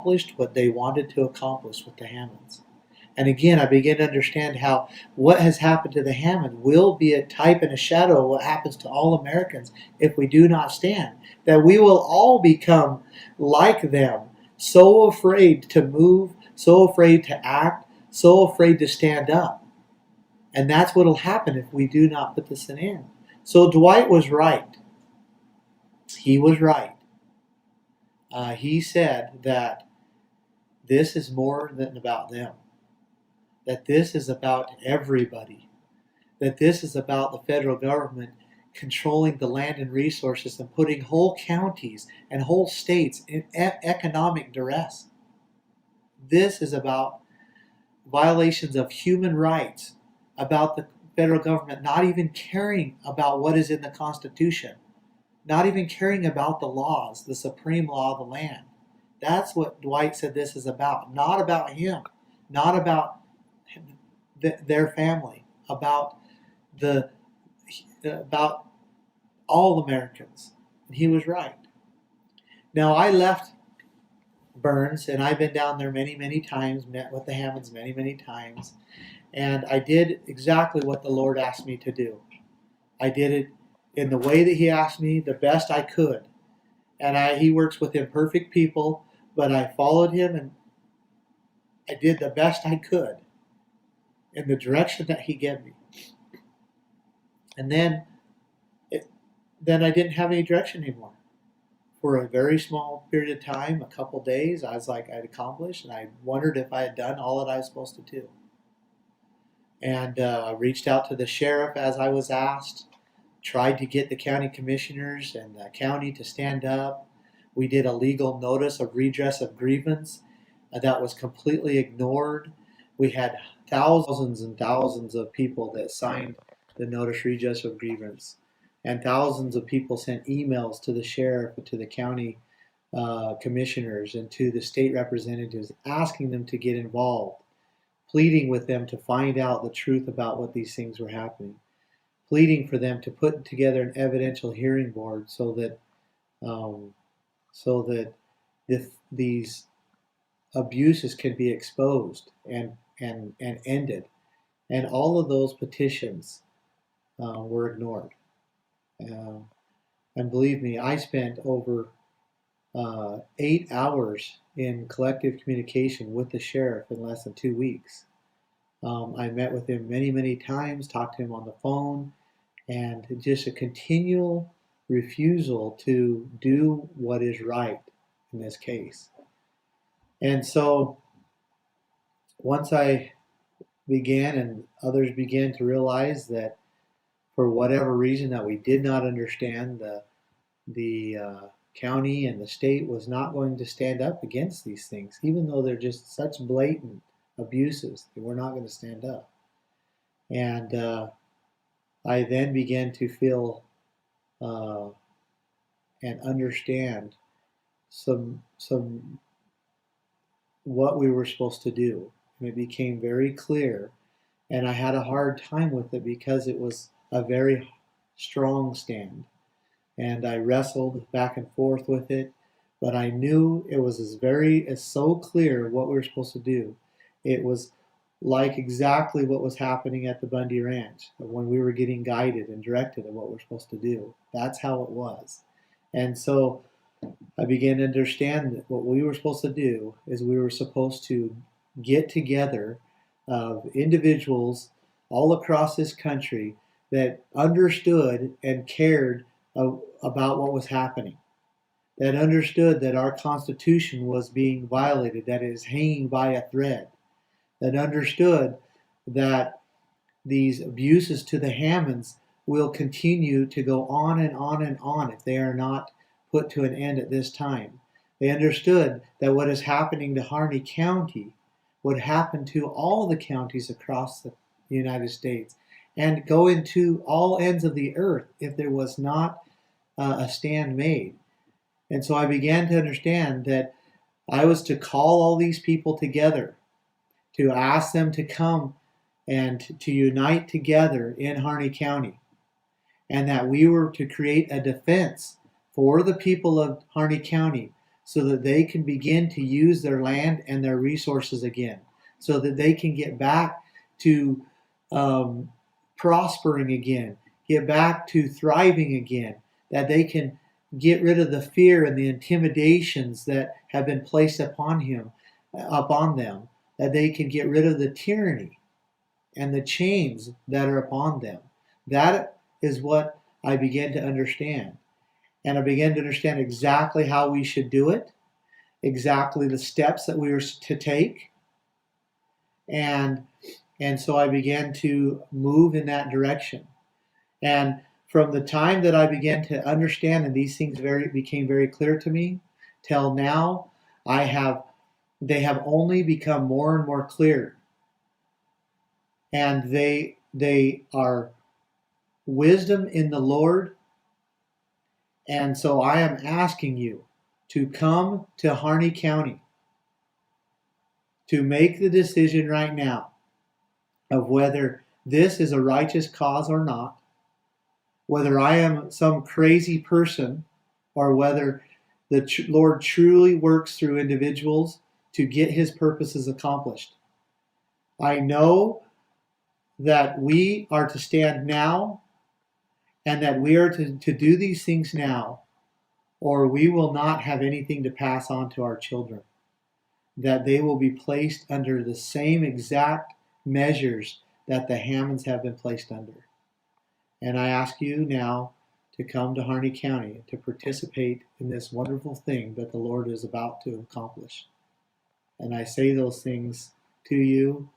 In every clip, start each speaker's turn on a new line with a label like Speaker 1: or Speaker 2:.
Speaker 1: accomplished what they wanted to accomplish with the Hammonds. And again, I begin to understand how what has happened to the Hammond will be a type and a shadow of what happens to all Americans if we do not stand. That we will all become like them, so afraid to move, so afraid to act, so afraid to stand up. And that's what will happen if we do not put this in end. So Dwight was right. He was right. He said that this is more than about them, that this is about everybody, that this is about the federal government controlling the land and resources and putting whole counties and whole states in economic duress. This is about violations of human rights, about the federal government not even caring about what is in the Constitution, not even caring about the laws, the supreme law of the land. That's what Dwight said this is about. Not about him, not about their family, about about all Americans. And he was right. Now I left Burns, and I've been down there many, many times, met with the Hammonds many, many times, and I did exactly what the Lord asked me to do. I did it in the way that He asked me, the best I could. And He works with imperfect people, but I followed Him and I did the best I could in the direction that He gave me. And then I didn't have any direction anymore. For a very small period of time, a couple days, I was like, I'd accomplished, and I wondered if I had done all that I was supposed to do. And I reached out to the sheriff as I was asked, tried to get the county commissioners and the county to stand up. We did a legal notice of redress of grievance that was completely ignored. We had thousands and thousands of people that signed the notice redress of grievance. And thousands of people sent emails to the sheriff, to the county commissioners, and to the state representatives asking them to get involved, pleading with them to find out the truth about what these things were happening, pleading for them to put together an evidential hearing board so that these abuses could be exposed and ended. And all of those petitions were ignored. And believe me, I spent over 8 hours in collective communication with the sheriff in less than 2 weeks. I met with him many, many times, talked to him on the phone, and just a continual refusal to do what is right in this case. And so once I began and others began to realize that for whatever reason that we did not understand, the county and the state was not going to stand up against these things, even though they're just such blatant abuses. They were not going to stand up. And I then began to feel and understand some what we were supposed to do. And it became very clear. And I had a hard time with it because it was a very strong stand. And I wrestled back and forth with it, but I knew it was as so clear what we were supposed to do. It was like exactly what was happening at the Bundy Ranch when we were getting guided and directed on what we're supposed to do. That's how it was. And so I began to understand that what we were supposed to do is we were supposed to get together of individuals all across this country that understood and cared about what was happening, that understood that our Constitution was being violated, that it is hanging by a thread, that understood that these abuses to the Hammonds will continue to go on and on and on if they are not put to an end at this time. They understood that what is happening to Harney County would happen to all the counties across the United States and go into all ends of the earth if there was not a stand made. And so I began to understand that I was to call all these people together, to ask them to come and to unite together in Harney County, and that we were to create a defense for the people of Harney County so that they can begin to use their land and their resources again, so that they can get back to prospering again, get back to thriving again, that they can get rid of the fear and the intimidations that have been placed upon them, that they can get rid of the tyranny and the chains that are upon them. That is what I began to understand. And I began to understand exactly how we should do it, exactly the steps that we were to take. And so I began to move in that direction. And from the time that I began to understand and these things became very clear to me, till now, they have only become more and more clear. And they are wisdom in the Lord. And so I am asking you to come to Harney County to make the decision right now of whether this is a righteous cause or not, whether I am some crazy person, or whether the Lord truly works through individuals to get his purposes accomplished. I know that we are to stand now, and that we are to do these things now, or we will not have anything to pass on to our children. That they will be placed under the same exact measures that the Hammons have been placed under. And I ask you now to come to Harney County to participate in this wonderful thing that the Lord is about to accomplish. And I say those things to you,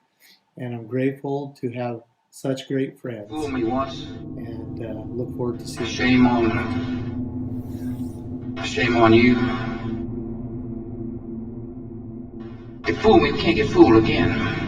Speaker 1: and I'm grateful to have such great friends.
Speaker 2: Fool me once.
Speaker 1: And look forward to seeing
Speaker 2: Shame on you. They fool me, we can't get fooled again.